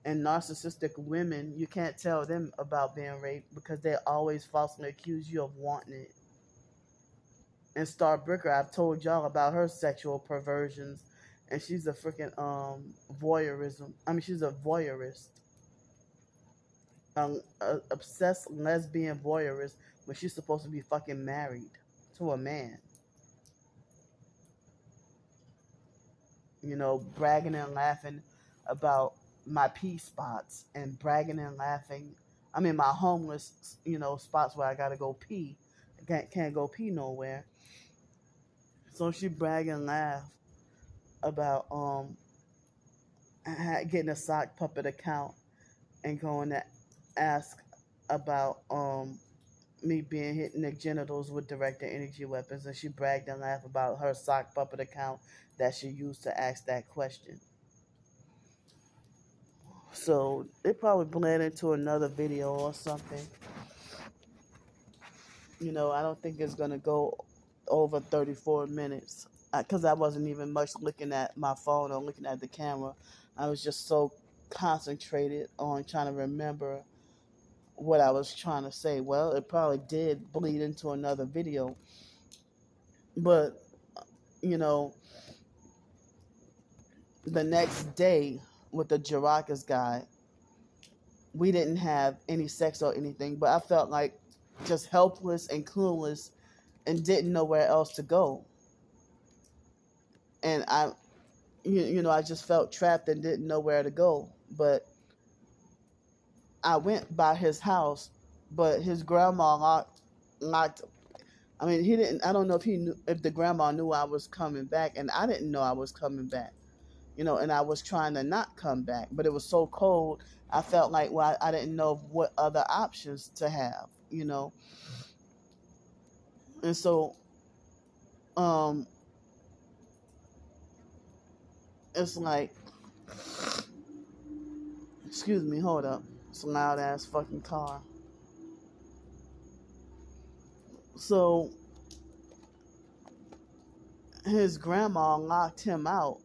And narcissistic women, you can't tell them about being raped because they always falsely accuse you of wanting it. And Star Bricker, I've told y'all about her sexual perversions, and she's a freaking voyeurism. I mean, she's a voyeurist, a obsessed lesbian voyeurist when she's supposed to be fucking married to a man. You know, bragging and laughing about my pee spots and bragging and laughing. I mean, my homeless, spots where I gotta go pee. Can't go pee nowhere. So she brag and laugh about getting a sock puppet account and going to ask about me being hit in the genitals with directed energy weapons, and she bragged and laughed about her sock puppet account that she used to ask that question. So it probably bled into another video or something. I don't think it's gonna go over 34 minutes because I wasn't even much looking at my phone or looking at the camera. I was just so concentrated on trying to remember what I was trying to say. Well, it probably did bleed into another video, but the next day with the Jirakas guy, we didn't have any sex or anything, but I felt like just helpless and clueless and didn't know where else to go. And I just felt trapped and didn't know where to go. But I went by his house, but his grandma locked. I mean, he didn't. I don't know if the grandma knew I was coming back, and I didn't know I was coming back. And I was trying to not come back, but it was so cold. I felt like, well, I didn't know what other options to have. And so, it's like, excuse me, hold up. It's a loud ass fucking car. So his grandma locked him out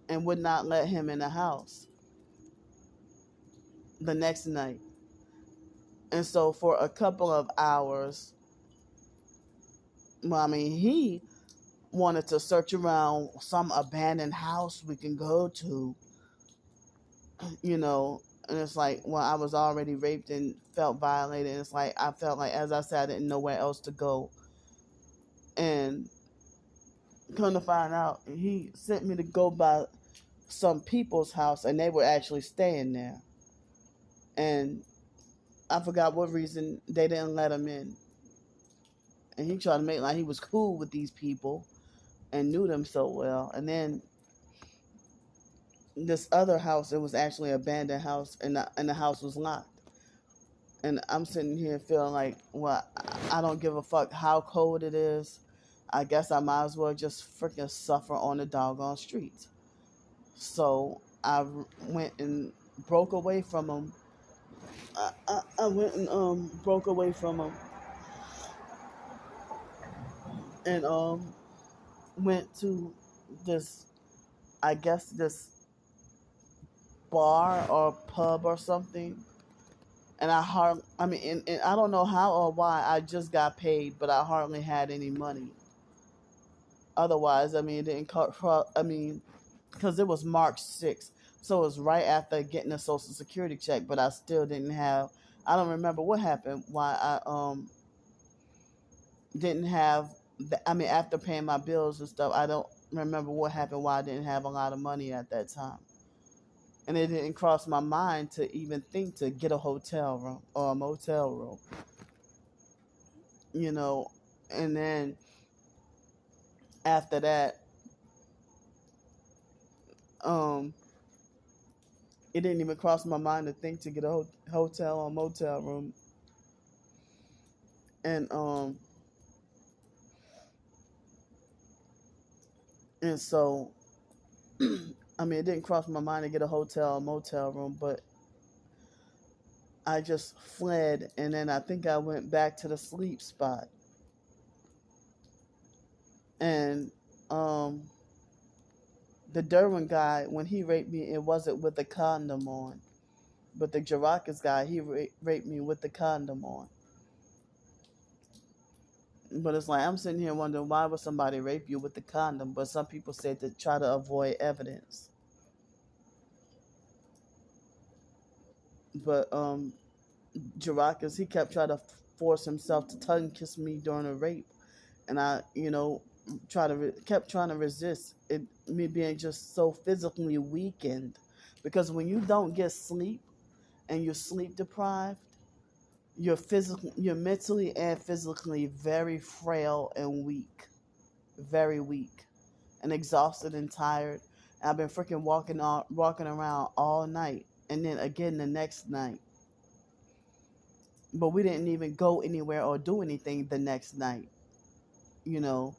and would not let him in the house the next night. And so for a couple of hours, well, I mean, he wanted to search around some abandoned house we can go to, and it's like, well, I was already raped and felt violated. And it's like, I felt like, as I said, I didn't know where else to go. And come to find out, he sent me to go by some people's house, and they were actually staying there. And I forgot what reason they didn't let him in. And he tried to make like he was cool with these people and knew them so well. And then this other house, it was actually an abandoned house, and the house was locked. And I'm sitting here feeling like, well, I don't give a fuck how cold it is. I guess I might as well just freaking suffer on the doggone streets. So I went and broke away from him. I went and broke away from him, and went to this, I guess, this bar or pub or something. And and I don't know how or why I just got paid, but I hardly had any money. Otherwise, I mean, it didn't because it was March 6th. So it was right after getting a Social Security check, but I still didn't have, I don't remember what happened, why I didn't have, after paying my bills and stuff, I don't remember what happened, why I didn't have a lot of money at that time. And it didn't cross my mind to even think to get a hotel room or a motel room. And then after that, it didn't even cross my mind to think to get a hotel or motel room. And so it didn't cross my mind to get a hotel or motel room, but I just fled, and then I think I went back to the sleep spot. And the Derwin guy, when he raped me, it wasn't with a condom on. But the Jarakas guy, he raped me with the condom on. But it's like I'm sitting here wondering why would somebody rape you with the condom? But some people said to try to avoid evidence. But Jarakas, he kept trying to force himself to tongue kiss me during a rape, and I, kept trying to resist it. Me being just so physically weakened, because when you don't get sleep and you're sleep deprived, you're mentally and physically very frail and weak, very weak, and exhausted and tired. And I've been freaking walking around all night, and then again the next night. But we didn't even go anywhere or do anything the next night, you know.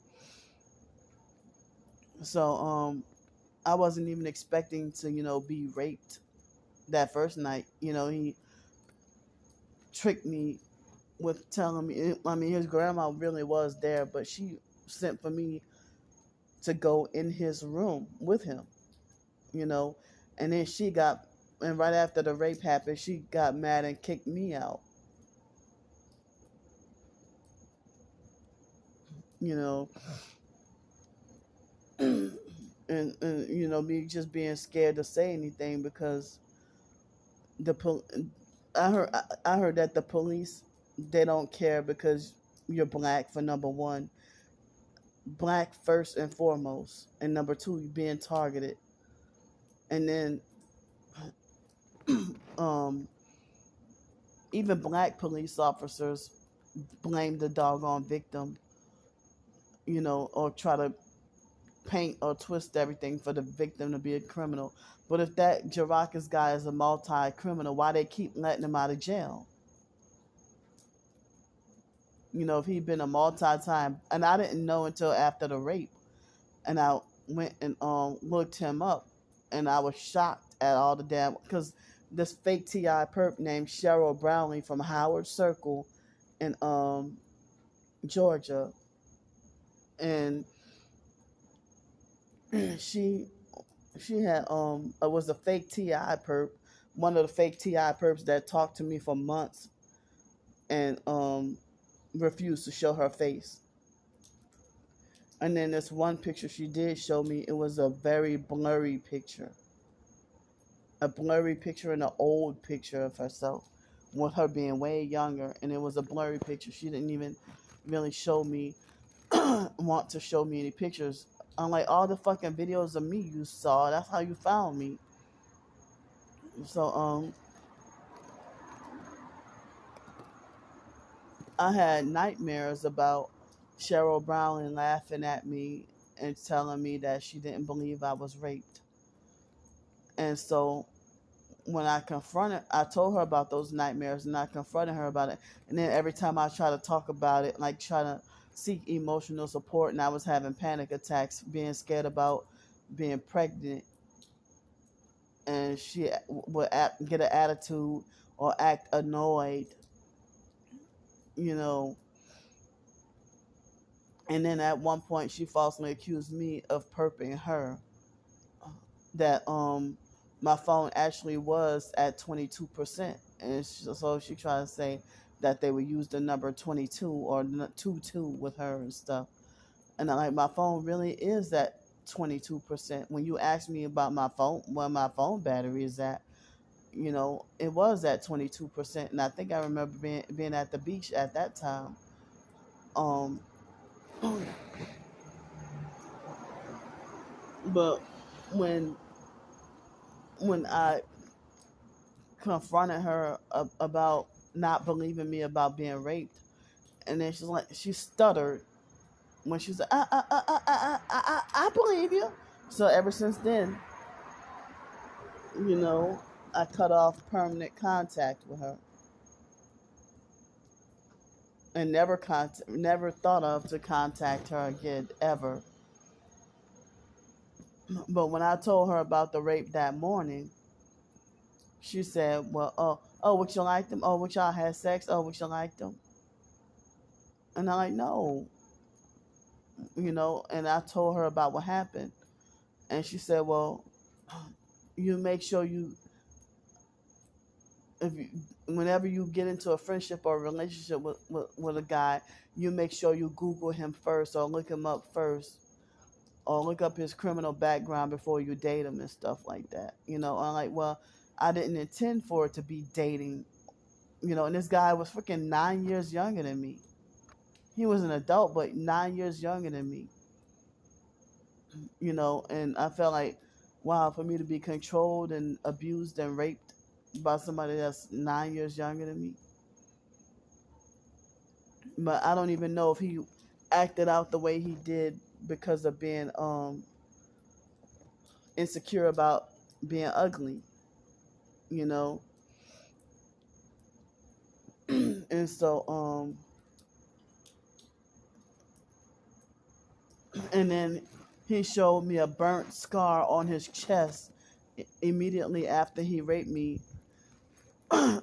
So I wasn't even expecting to, be raped that first night. He tricked me with telling me. I mean, his grandma really was there, but she sent for me to go in his room with him, you know. And then and right after the rape happened, she got mad and kicked me out, you know. Me just being scared to say anything because the pol- I heard that the police, they don't care because you're black, for number one, black first and foremost, and number two, you're being targeted, and then um even black police officers blame the doggone victim, or try to paint or twist everything for the victim to be a criminal. But if that Jarakas guy is a multi-criminal, why they keep letting him out of jail? If he'd been a multi-time, and I didn't know until after the rape, and I went and looked him up, and I was shocked at all the damn, because this fake TI perp named Cheryl Brownlee from Howard Circle in Georgia, and she had was a fake TI perp, one of the fake TI perps that talked to me for months and refused to show her face. And then this one picture she did show me, it was a very blurry picture. A blurry picture and an old picture of herself with her being way younger. And it was a blurry picture. She didn't even really show me, want to show me any pictures. Unlike all the fucking videos of me you saw, that's how you found me. So, I had nightmares about Cheryl Brown laughing at me and telling me that she didn't believe I was raped. And so when I told her about those nightmares and I confronted her about it. And then every time I try to talk about it, like trying to seek emotional support, and I was having panic attacks, being scared about being pregnant, and she would get an attitude or act annoyed, you know. And then at one point, she falsely accused me of perping her. That my phone actually was at 22%, and so she tried to say that they would use the number 22 or 22 with her and stuff. And I'm like, my phone really is at 22%. When you ask me about my phone, where my phone battery is at, it was at 22%. And I think I remember being at the beach at that time. Um, but when I confronted her about not believing me about being raped, and then she stuttered when she said, I believe you. So ever since then, I cut off permanent contact with her and never thought of to contact her again ever. But when I told her about the rape that morning, she said, "Well, would you like them? Oh, would y'all had sex? Oh, would you like them?" And I'm like, "No," And I told her about what happened, and she said, "Well, you make sure you if you, whenever you get into a friendship or a relationship with a guy, you make sure you Google him first or look him up first or look up his criminal background before you date him and stuff like that. I'm like, well, I didn't intend for it to be dating, and this guy was freaking 9 years younger than me. He was an adult, but 9 years younger than me, and I felt like, wow, for me to be controlled and abused and raped by somebody that's 9 years younger than me. But I don't even know if he acted out the way he did because of being insecure about being ugly, you know. And so and then he showed me a burnt scar on his chest immediately after he raped me.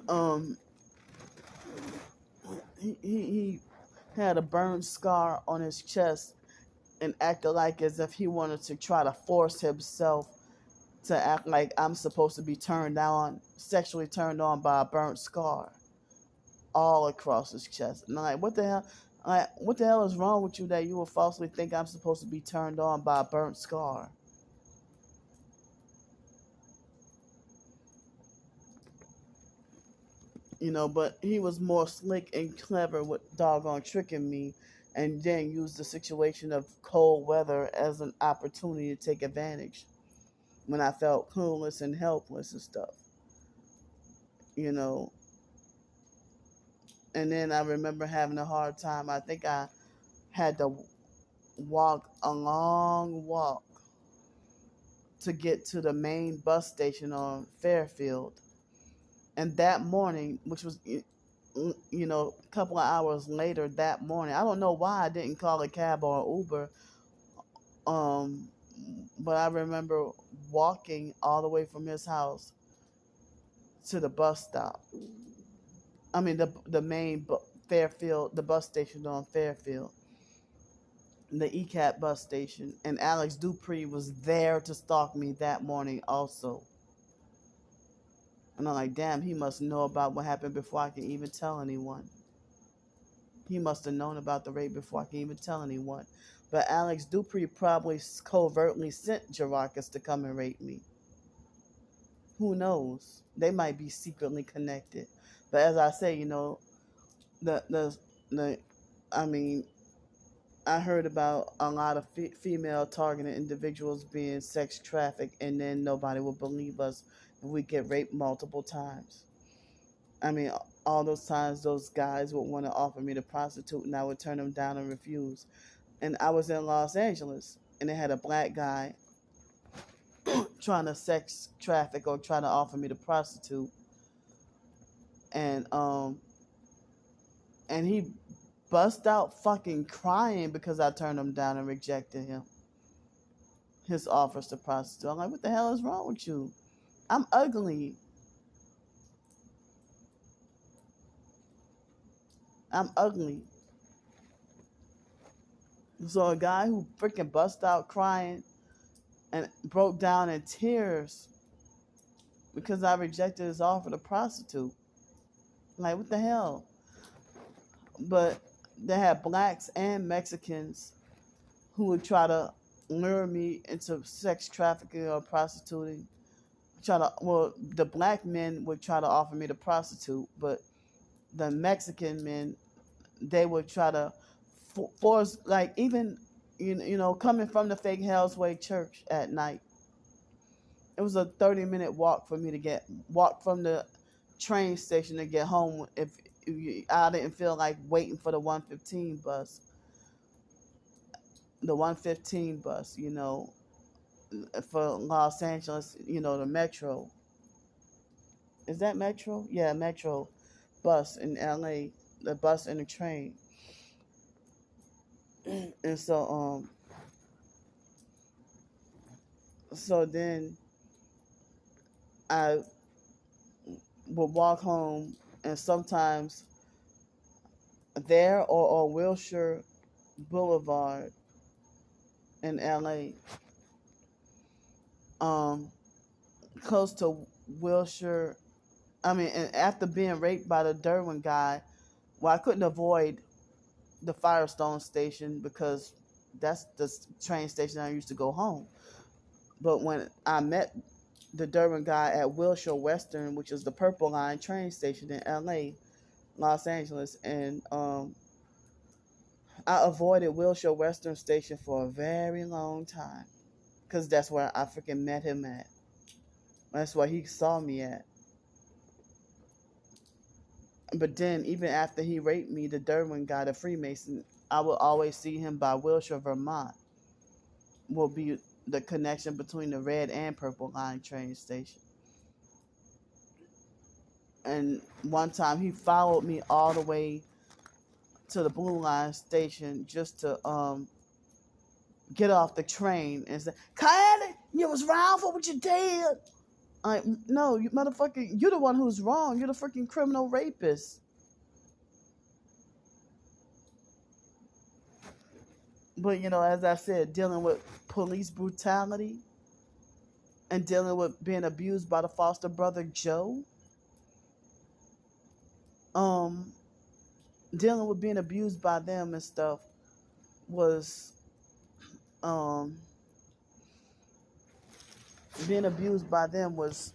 um he had a burned scar on his chest and acted like as if he wanted to try to force himself to act like I'm supposed to be sexually turned on by a burnt scar all across his chest. And I'm like, what the hell? Like, what the hell is wrong with you that you would falsely think I'm supposed to be turned on by a burnt scar? But he was more slick and clever with doggone tricking me and then used the situation of cold weather as an opportunity to take advantage when I felt clueless and helpless and stuff, you know. And then I remember having a hard time. I think I had to walk a long walk to get to the main bus station on Fairfield. And that morning, which was, a couple of hours later that morning, I don't know why I didn't call a cab or Uber. Um, but I remember walking all the way from his house to the bus stop. I mean, the main Fairfield, the bus station on Fairfield, the ECAT bus station. And Alex Dupree was there to stalk me that morning also. And I'm like, damn, he must know about what happened before I can even tell anyone. He must have known about the rape before I can even tell anyone. But Alex Dupree probably covertly sent Jamarcus to come and rape me. Who knows? They might be secretly connected. But as I say, the I mean, I heard about a lot of female targeted individuals being sex trafficked, and then nobody will believe us if we get raped multiple times. I mean, all those times those guys would want to offer me to prostitute, and I would turn them down and refuse. And I was in Los Angeles, and they had a black guy trying to sex traffic or trying to offer me to prostitute, and he bust out fucking crying because I turned him down and rejected his offers to prostitute. I'm like, what the hell is wrong with you? I'm ugly. I'm ugly. So a guy who freaking bust out crying and broke down in tears because I rejected his offer to prostitute. Like, what the hell? But they had blacks and Mexicans who would try to lure me into sex trafficking or prostituting. The black men would try to offer me to prostitute, but the Mexican men, they would try to force, like, even, coming from the fake Hell's Way church at night. It was a 30-minute walk for me to walk from the train station to get home if I didn't feel like waiting for the 115 bus. The 115 bus, for Los Angeles, the Metro. Is that Metro? Yeah, Metro bus in LA, the bus and the train. And so then I would walk home, and sometimes there or Wilshire Boulevard in LA, close to Wilshire, I mean, and after being raped by the Derwin guy, well, I couldn't avoid the Firestone station because that's the train station I used to go home. But when I met the Derwin guy at Wilshire Western, which is the Purple Line train station in LA, Los Angeles, and I avoided Wilshire Western Station for a very long time because that's where I freaking met him at. That's where he saw me at. But then, even after he raped me, the Derwin guy, the Freemason, I would always see him by Wilshire, Vermont. Will be the connection between the Red and Purple Line train station. And one time he followed me all the way to the Blue Line station just to get off the train and say, Candy, you was wrong for what you did. Like, no, you motherfucker, you're the one who's wrong. You're the freaking criminal rapist. But, as I said, dealing with police brutality and dealing with being abused by the foster brother Joe, um, dealing with being abused by them and stuff was, um, being abused by them was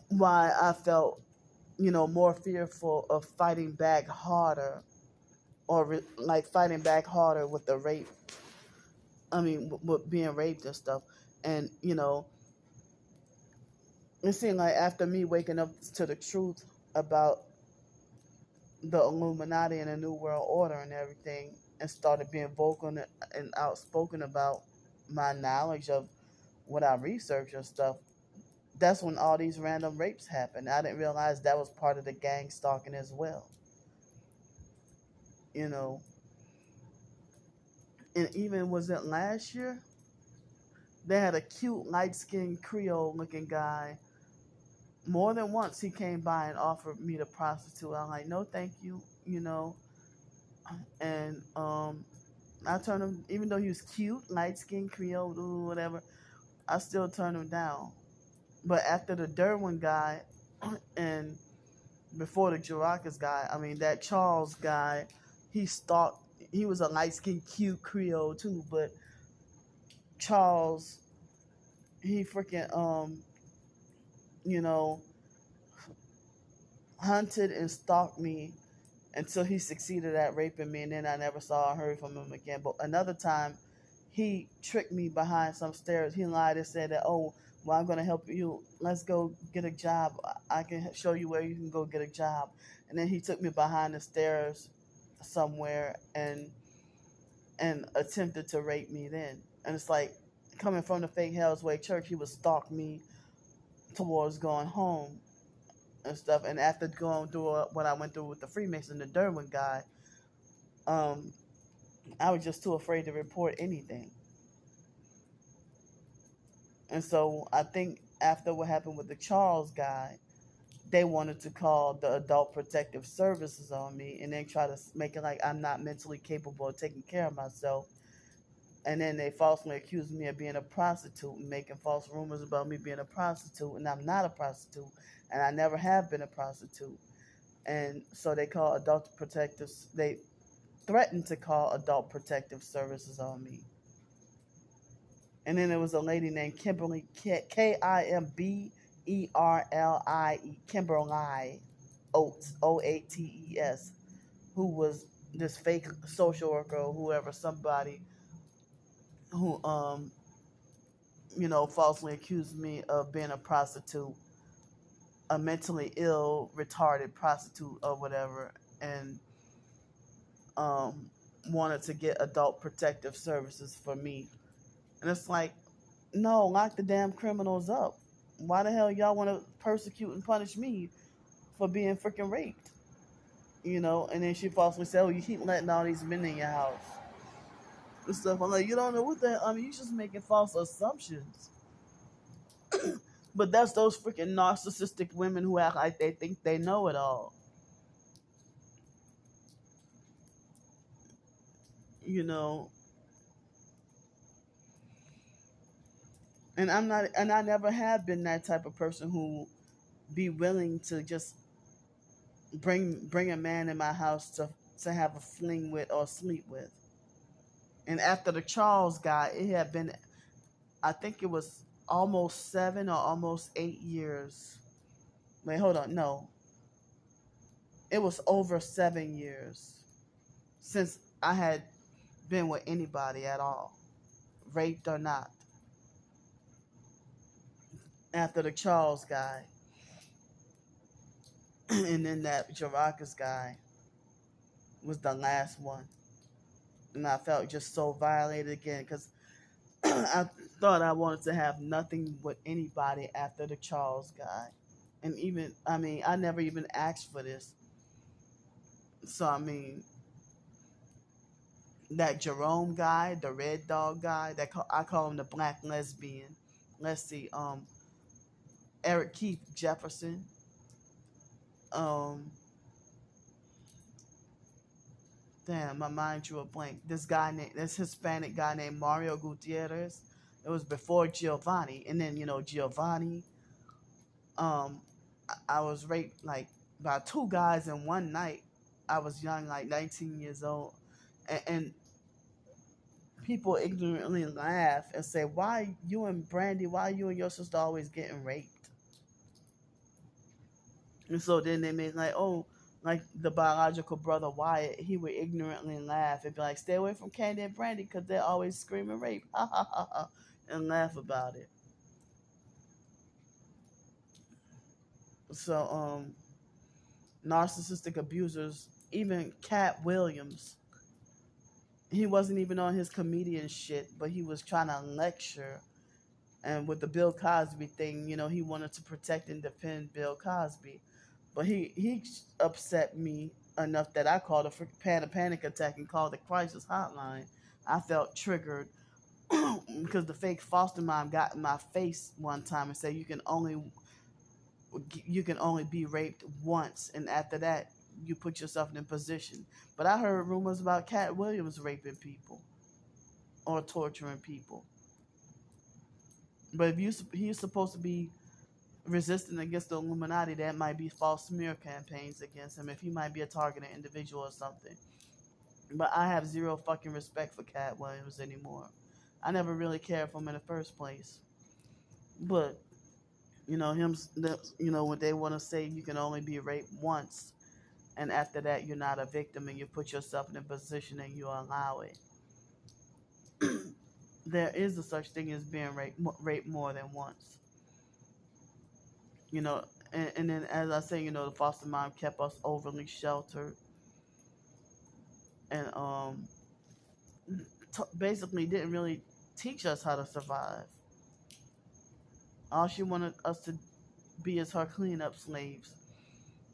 why I felt, more fearful of fighting back harder or like fighting back harder with the rape. I mean, with being raped and stuff. And, it seemed like after me waking up to the truth about the Illuminati and the New World Order and everything, and started being vocal and outspoken about my knowledge of what I research and stuff, that's when all these random rapes happened. I didn't realize that was part of the gang stalking as well. You know, and even was it last year? They had a cute light skinned Creole looking guy. More than once he came by and offered me to prostitute. I'm like, no, thank you. And I turned him, even though he was cute, light skinned Creole, whatever. I still turned him down. But after the Derwin guy and before the Jarakas guy, I mean that Charles guy, he stalked. He was a light skinned cute Creole too, but Charles, he freaking you know, hunted and stalked me until he succeeded at raping me, and then I never saw or heard from him again. But another time, he tricked me behind some stairs. He lied and said that, oh, well, I'm going to help you. Let's go get a job. I can show you where you can go get a job. And then he took me behind the stairs somewhere and attempted to rape me then. And it's like, coming from the fake Hell's Way Church, he would stalk me towards going home and stuff. And after going through what I went through with the Freemason, the Derwin guy, I was just too afraid to report anything. And so I think after what happened with the Charles guy, they wanted to call the Adult Protective Services on me and then try to make it like I'm not mentally capable of taking care of myself. And then they falsely accused me of being a prostitute and making false rumors about me being a prostitute. And I'm not a prostitute. And I never have been a prostitute. And so they threatened to call Adult Protective Services on me. And then there was a lady named Kimberly, Kimberlie, Kimberlie Oates, Oates, who was this fake social worker or whoever, somebody who, falsely accused me of being a prostitute, a mentally ill, retarded prostitute or whatever, and wanted to get Adult Protective Services for me. And it's like, no, lock the damn criminals up. Why the hell y'all want to persecute and punish me for being freaking raped? And then she falsely said, oh, you keep letting all these men in your house and stuff. I'm like, you don't know what that, you're just making false assumptions. But that's those freaking narcissistic women who act like they think they know it all. And I'm not, and I never have been that type of person who be willing to just bring a man in my house to have a fling with or sleep with. And after the Charles guy, it had been, I think it was almost 7 or almost 8 years. Wait, hold on, no, it was over 7 years since I had been with anybody at all, raped or not. After the Charles guy, and then that Jaracas guy was the last one, and I felt just so violated again because I thought I wanted to have nothing with anybody after the Charles guy. And even, I mean, I never even asked for this. So, I mean, that Jerome guy, the red dog guy, I call him the black lesbian. Let's see, Eric Keith Jefferson, um, damn, my mind drew a blank. This Hispanic guy named Mario Gutierrez. It was before Giovanni, and then Giovanni. Um, I was raped like by two guys in one night. I was young, like 19 years old, and people ignorantly laugh and say, "Why you and Brandy? Why you and your sister always getting raped?" And so then they made like, oh, like the biological brother Wyatt, he would ignorantly laugh and be like, "Stay away from Candy and Brandy because they're always screaming rape," ha ha ha ha, and laugh about it. So, narcissistic abusers, even Cat Williams, he wasn't even on his comedian shit, but he was trying to lecture. And with the Bill Cosby thing, he wanted to protect and defend Bill Cosby. But he upset me enough that I called a panic attack and called the crisis hotline. I felt triggered because the fake foster mom got in my face one time and said you can only be raped once, and after that you put yourself in a position. But I heard rumors about Cat Williams raping people or torturing people. But if he's supposed to be resisting against the Illuminati, that might be false smear campaigns against him. If he might be a targeted individual or something. But I have zero fucking respect for Cat Williams anymore. I never really cared for him in the first place. But when they want to say you can only be raped once, and after that you're not a victim and you put yourself in a position and you allow it. There is a such thing as being raped more than once. you know, and then as I say, the foster mom kept us overly sheltered and basically didn't really teach us how to survive. All she wanted us to be is her cleanup slaves,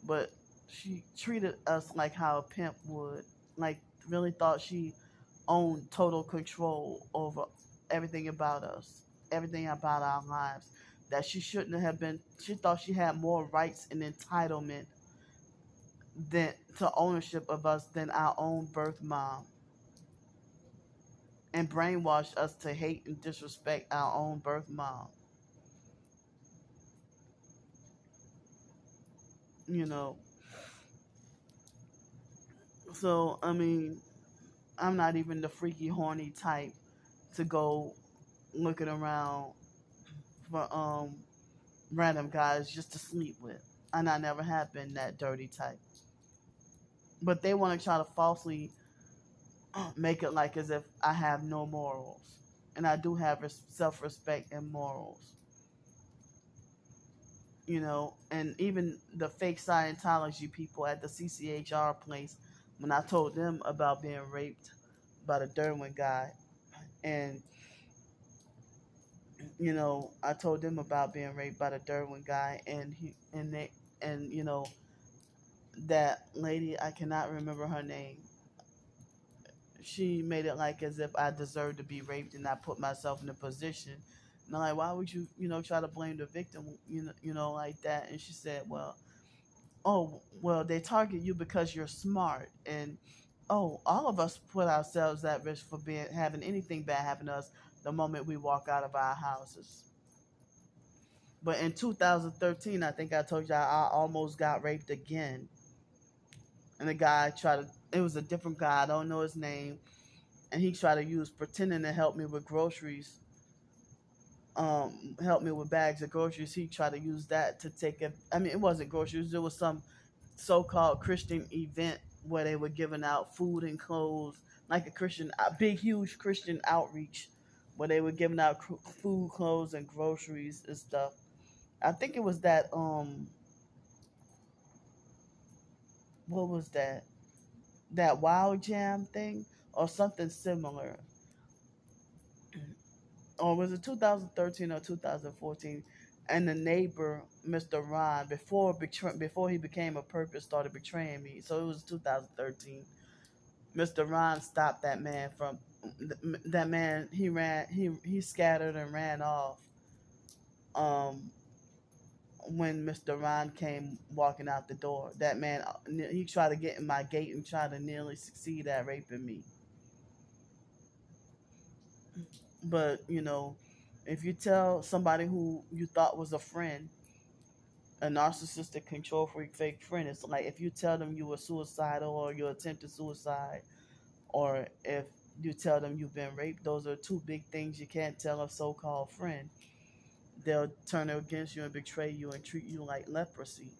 but she treated us like how a pimp would, like really thought she owned total control over everything about us, everything about our lives. That she shouldn't have been. She thought she had more rights and entitlement than to ownership of us than our own birth mom, and brainwashed us to hate and disrespect our own birth mom. You know, so I mean, I'm not even the freaky, horny type to go looking around for random guys just to sleep with, and I never have been that dirty type. But they want to try to falsely make it like as if I have no morals, and I do have self-respect and morals. And even the fake Scientology people at the CCHR place, when I told them about being raped by the Derwin guy, and I told them about being raped by the Derwin guy, and that lady, I cannot remember her name. She made it like as if I deserved to be raped, and I put myself in a position. And I'm like, why would you, try to blame the victim, like that? And she said, well, they target you because you're smart, and all of us put ourselves at risk for having anything bad happen to us the moment we walk out of our houses. But in 2013, I think I told y'all I almost got raped again. And the guy tried to, it was a different guy, I don't know his name. And he tried to use pretending to help me with groceries, help me with bags of groceries. He tried to use that to take it. I mean, it wasn't groceries, it was some so-called Christian event where they were giving out food and clothes, like a big, huge Christian outreach, where they were giving out food, clothes, and groceries and stuff. I think it was that what was that? That Wild Jam thing or something similar. Or was it 2013 or 2014? And the neighbor, Mr. Ron, before he became a purpose, started betraying me. So it was 2013. Mr. Ron stopped that man from that man. He scattered and ran off. Um, when Mr. Ron came walking out the door, that man he tried to get in my gate and tried to nearly succeed at raping me. But if you tell somebody who you thought was a friend, a narcissistic control freak fake friend, it's like if you tell them you were suicidal or you attempted suicide, or if you tell them you've been raped, those are two big things you can't tell a so-called friend. They'll turn against you and betray you and treat you like leprosy.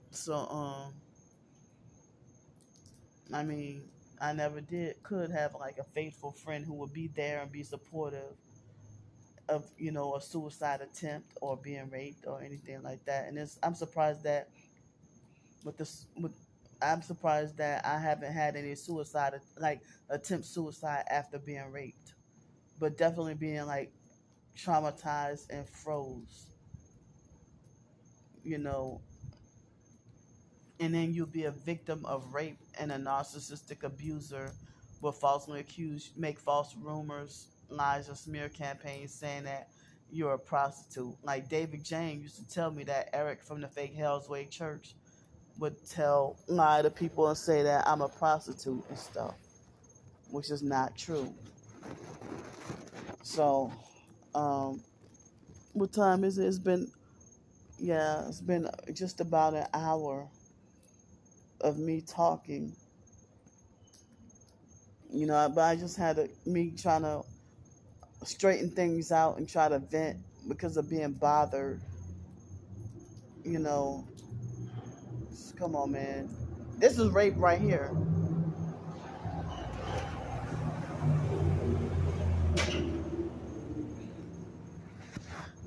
So I mean, I never could have like a faithful friend who would be there and be supportive of a suicide attempt or being raped or anything like that. And I'm surprised that with this with I'm surprised that I haven't had any suicide like attempt suicide after being raped, but definitely being like traumatized and froze, you know. And then you'll be a victim of rape, and a narcissistic abuser will falsely accuse, make false rumors, lies, or smear campaigns saying that you're a prostitute. Like David James used to tell me that Eric from the fake Hell's Way Church would lie to people and say that I'm a prostitute and stuff, which is not true. So, um, what time is it? It's been just about an hour of me talking. But I just had me trying to straighten things out and try to vent because of being bothered. You know, come on, man. This is rape right here.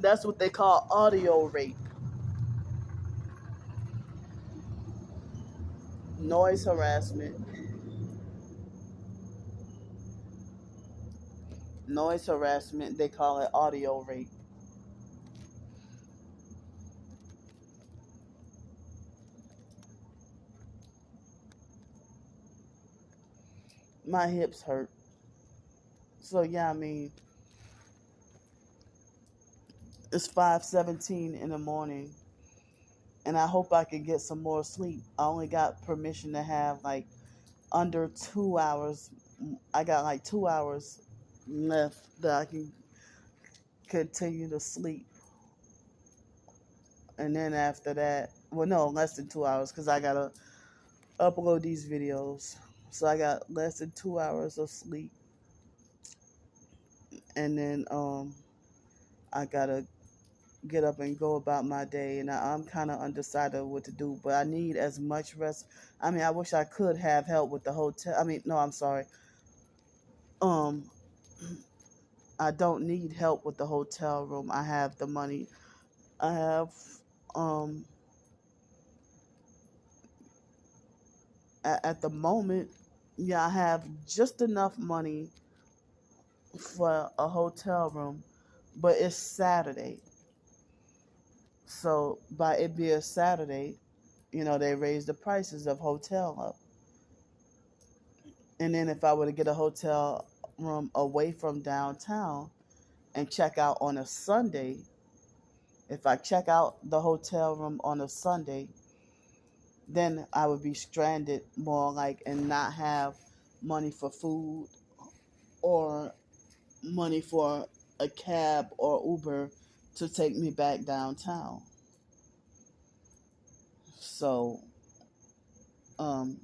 That's what they call audio rape. Noise harassment. Noise harassment, they call it audio rape. My hips hurt. So yeah, I mean, it's 5:17 in the morning, and I hope I can get some more sleep. I only got permission to have like under 2 hours. I got like 2 hours left that I can continue to sleep. And then after that, well, no, less than 2 hours because I got to upload these videos. So I got less than 2 hours of sleep. And then I got to get up and go about my day. And I'm kind of undecided what to do, but I need as much rest. I mean, I wish I could have help with the hotel. I mean, no, I'm sorry. Um, I don't need help with the hotel room. I have the money. I have um at the moment, yeah, I have just enough money for a hotel room, but it's Saturday. So by it being Saturday, they raise the prices of hotel up. And then if I were to get a hotel room away from downtown and check out on a Sunday, if I check out the hotel room on a Sunday, then I would be stranded more like and not have money for food or money for a cab or Uber to take me back downtown. So, um,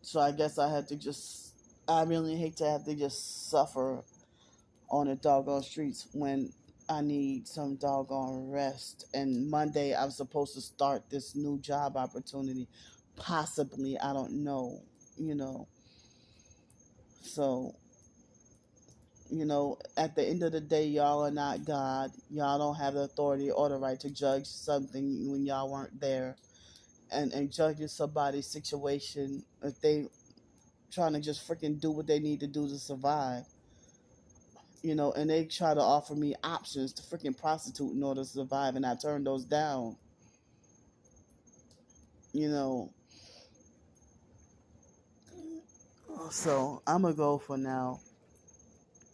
so I guess I had to just. I really hate to have to just suffer on the doggone streets when I need some doggone rest. And Monday I'm supposed to start this new job opportunity. Possibly, I don't know, you know. So, at the end of the day, y'all are not God. Y'all don't have the authority or the right to judge something when y'all weren't there. And judging somebody's situation if they trying to just freaking do what they need to do to survive. And they try to offer me options to freaking prostitute in order to survive, and I turn those down. You know, so I'm gonna go for now.